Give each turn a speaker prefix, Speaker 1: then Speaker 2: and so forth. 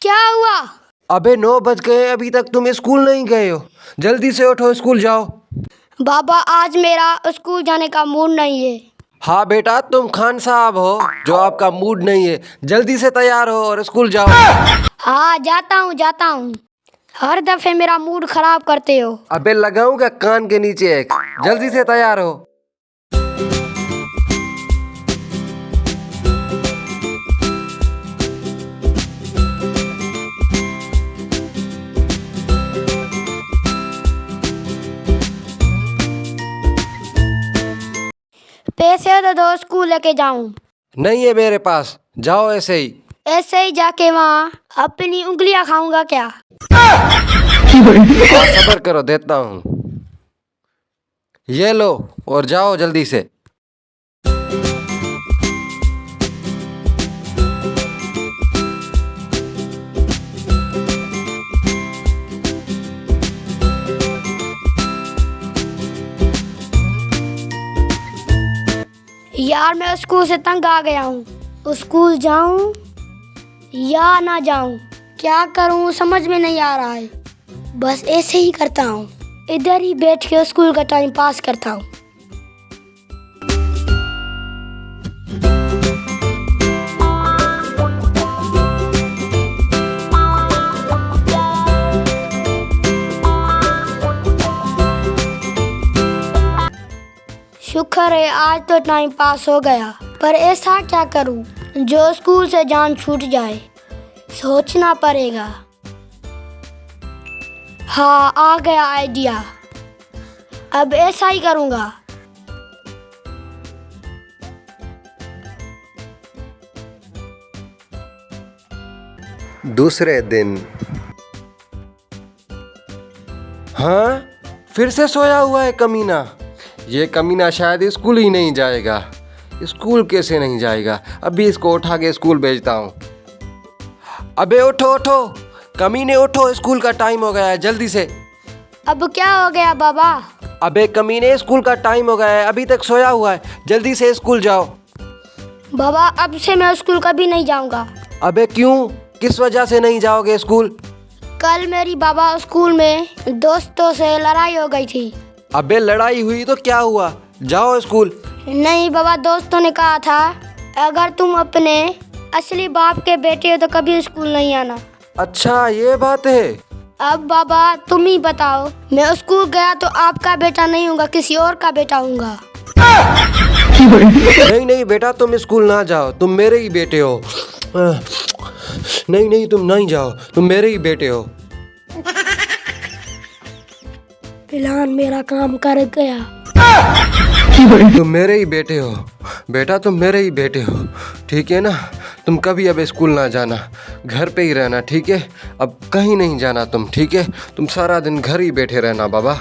Speaker 1: क्या हुआ?
Speaker 2: अबे 9 बज गए, अभी तक तुम स्कूल नहीं गए हो। जल्दी से उठो, स्कूल जाओ।
Speaker 1: बाबा आज मेरा स्कूल जाने का मूड नहीं है।
Speaker 2: हाँ बेटा, तुम खान साहब हो जो आपका मूड नहीं है। जल्दी से तैयार हो और स्कूल जाओ।
Speaker 1: हाँ जाता हूँ। हर दफे मेरा मूड खराब करते हो।
Speaker 2: अबे लगाऊंगा कान के नीचे एक। जल्दी से तैयार हो।
Speaker 1: पैसे तो दो, स्कूल लेके जाऊं।
Speaker 2: नहीं है मेरे पास, जाओ ऐसे ही।
Speaker 1: ऐसे ही जाके वहाँ अपनी उंगलियां खाऊंगा क्या?
Speaker 2: हाँ, सब्र करो, देता हूँ। ये लो और जाओ जल्दी से।
Speaker 1: यार मैं स्कूल से तंग आ गया हूँ। स्कूल जाऊं या ना जाऊं, क्या करूं समझ में नहीं आ रहा है। बस ऐसे ही करता हूँ, इधर ही बैठ के स्कूल का टाइम पास करता हूँ। शुक्र है आज तो टाइम पास हो गया, पर ऐसा क्या करूं जो स्कूल से जान छूट जाए। सोचना पड़ेगा। हाँ आ गया आइडिया, अब ऐसा ही करूंगा।
Speaker 2: दूसरे दिन। हाँ, फिर से सोया हुआ है कमीना। ये कमीना शायद स्कूल ही नहीं जाएगा। स्कूल कैसे नहीं जाएगा? अभी इसको उठा के स्कूल भेजता हूँ। अबे उठो उठो, कमीने उठो, स्कूल का टाइम हो गया है, जल्दी से।
Speaker 1: अब क्या हो गया बाबा?
Speaker 2: अबे कमीने, स्कूल का टाइम हो गया है, अभी तक सोया हुआ है, जल्दी से स्कूल जाओ।
Speaker 1: बाबा अब से मैं स्कूल कभी नहीं जाऊंगा।
Speaker 2: अबे क्यों? किस वजह से नहीं जाओगे स्कूल?
Speaker 1: कल मेरी बाबा स्कूल में दोस्तों से लड़ाई हो गई थी।
Speaker 2: अबे लड़ाई हुई तो क्या हुआ? जाओ स्कूल।
Speaker 1: नहीं बाबा, दोस्तों ने कहा था अगर तुम अपने असली बाप के बेटे हो तो कभी स्कूल नहीं आना।
Speaker 2: अच्छा ये बात है।
Speaker 1: अब बाबा तुम ही बताओ, मैं स्कूल गया तो आपका बेटा नहीं होगा, किसी और का बेटा होऊंगा।
Speaker 2: नहीं नहीं बेटा, तुम स्कूल ना जाओ, तुम मेरे ही बेटे हो। नहीं नहीं, तुम नहीं जाओ, तुम मेरे ही बेटे हो।
Speaker 1: प्लान मेरा काम कर गया।
Speaker 2: तुम मेरे ही बेटे हो बेटा, तुम मेरे ही बेटे हो, ठीक है ना? तुम कभी अब स्कूल ना जाना, घर पे ही रहना, ठीक है? अब कहीं नहीं जाना तुम, ठीक है? तुम सारा दिन घर ही बैठे रहना बाबा।